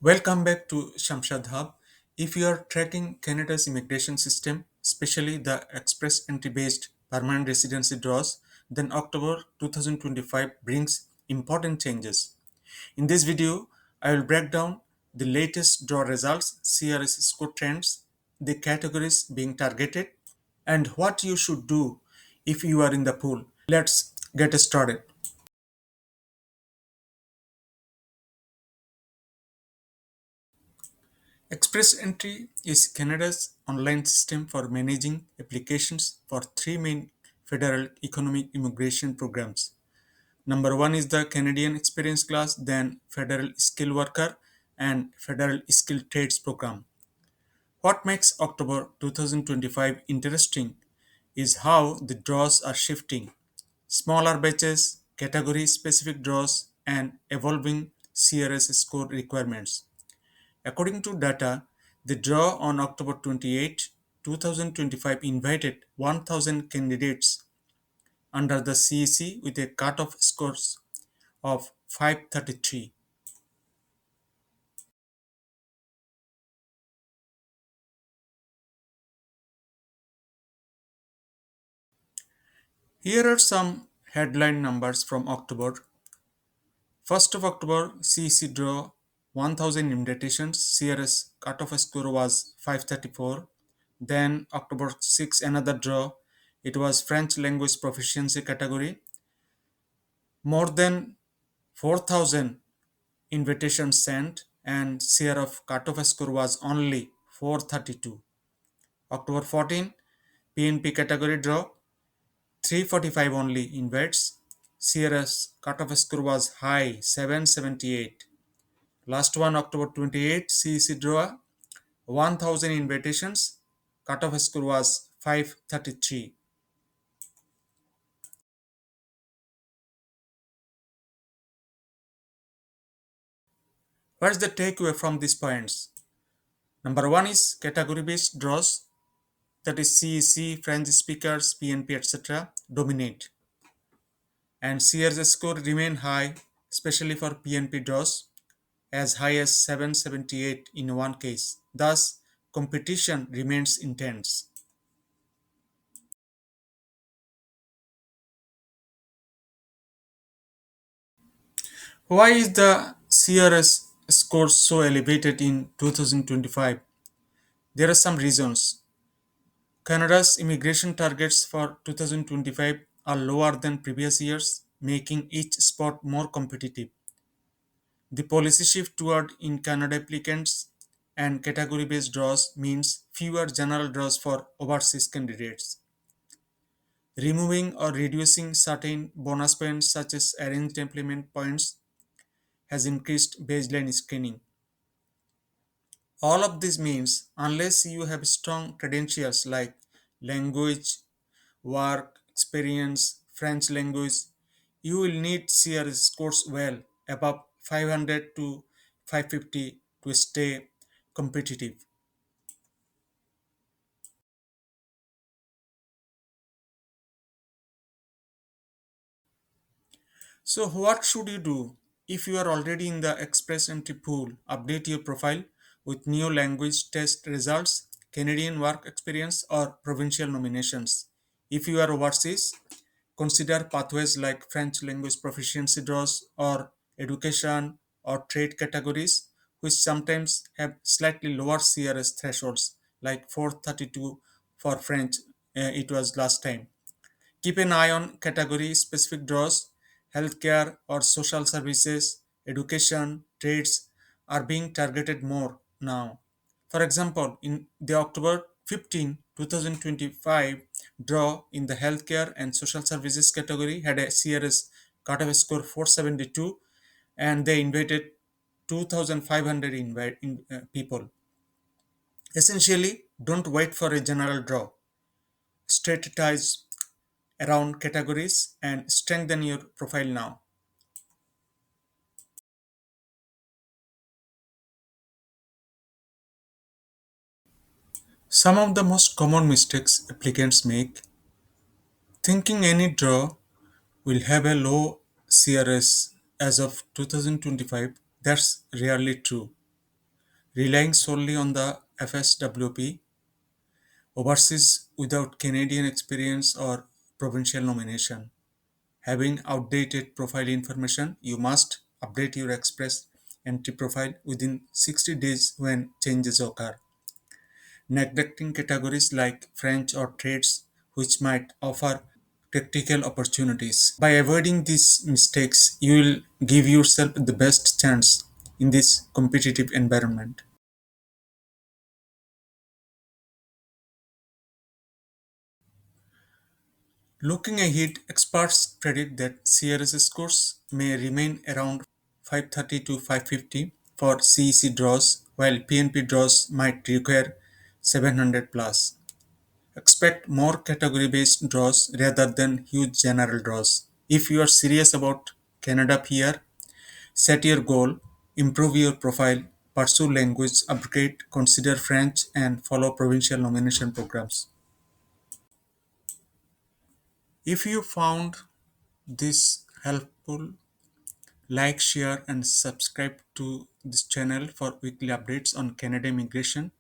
Welcome back to samsadHub. If you are tracking Canada's immigration system, especially the express entry based permanent residency draws, then October 2025 brings important changes. In this video, I will break down the latest draw results, CRS score trends, the categories being targeted, and what you should do if you are in the pool. Let's get started. Express Entry is Canada's online system for managing applications for three main federal economic immigration programs. Number one is the Canadian Experience Class, then Federal Skilled Worker, and Federal Skilled Trades Program. What makes October 2025 interesting is how the draws are shifting. Smaller batches, category specific draws, and evolving CRS score requirements. According to data, the draw on October 28, 2025 invited 1,000 candidates under the CEC with a cutoff scores of 533. Here are some headline numbers from October. 1st of October, CEC draw 1,000 invitations. CRS cutoff score was 534. Then October 6, another draw. It was French language proficiency category. More than 4,000 invitations sent and share of cutoff score was only 432. October 14, PNP category draw, 345 only invites. CRS cutoff score was high, 778. Last one, October 28, CEC draw, 1,000 invitations, cutoff score was 533. What's the takeaway from these points? Number one is category based draws, that is CEC, French speakers, PNP, etc., dominate. And CRS score remain high, especially for PNP draws, as high as 778 in one case. Thus, competition remains intense. Why is the CRS score so elevated in 2025? There are some reasons. Canada's immigration targets for 2025 are lower than previous years, making each spot more competitive. The policy shift toward in Canada applicants and category based draws means fewer general draws for overseas candidates. Removing or reducing certain bonus points such as arranged employment points has increased baseline screening. All of this means unless you have strong credentials like language, work, experience, French language, you will need CRS scores well above 500 to 550 to stay competitive. So, what should you do? If you are already in the express entry pool, update your profile with new language test results, Canadian work experience, or provincial nominations. If you are overseas, consider pathways like French language proficiency draws or education or trade categories, which sometimes have slightly lower CRS thresholds, like 432 for French, it was last time. Keep an eye on category specific draws. Healthcare or social services, education, trades are being targeted more now. For example, in the October 15, 2025 draw in the healthcare and social services category had a CRS cutoff score 472 and they invited 2,500 people. Essentially, don't wait for a general draw. Strategize around categories and strengthen your profile now. Some of the most common mistakes applicants make: thinking any draw will have a low CRS as of 2025. That's rarely true. Relying solely on the FSWP, overseas without Canadian experience or provincial nomination. Having outdated profile information, you must update your Express entry profile within 60 days when changes occur. Neglecting categories like French or trades, which might offer tactical opportunities. By avoiding these mistakes, you will give yourself the best chance in this competitive environment. Looking ahead, experts predict that CRS scores may remain around 530 to 550 for CEC draws, while PNP draws might require 700 plus. Expect more category based draws rather than huge general draws. If you are serious about Canada PR, set your goal, improve your profile, pursue language upgrade, consider French, and follow provincial nomination programs. If you found this helpful, like, share, and subscribe to this channel for weekly updates on Canada immigration.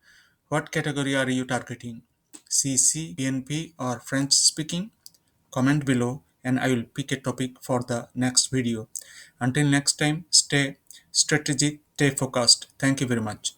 What category are you targeting? CC, PNP, or French speaking? Comment below and I will pick a topic for the next video. Until next time, stay strategic, stay focused. Thank you very much.